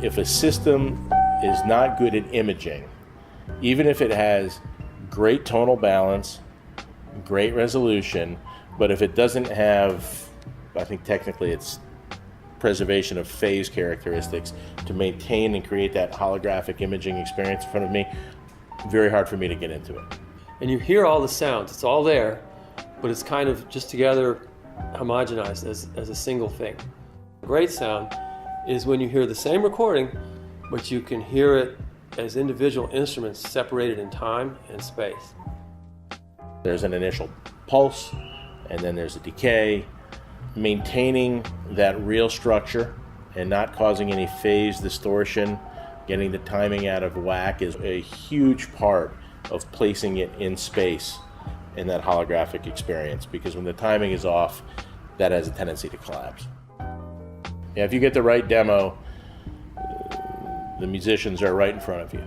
if a system is not good at imaging, even if it has great tonal balance, great resolution, but if it doesn't have, I think technically it's preservation of phase characteristics to maintain and create that holographic imaging experience in front of me, very hard for me to get into it. And you hear all the sounds, it's all there, but it's kind of just together homogenized as a single thing. Great sound is when you hear the same recording, but you can hear it as individual instruments separated in time and space. There's an initial pulse, and then there's a decay. Maintaining that real structure and not causing any phase distortion, getting the timing out of whack is a huge part of placing it in space in that holographic experience, because when the timing is off, that has a tendency to collapse. Yeah, if you get the right demo, the musicians are right in front of you.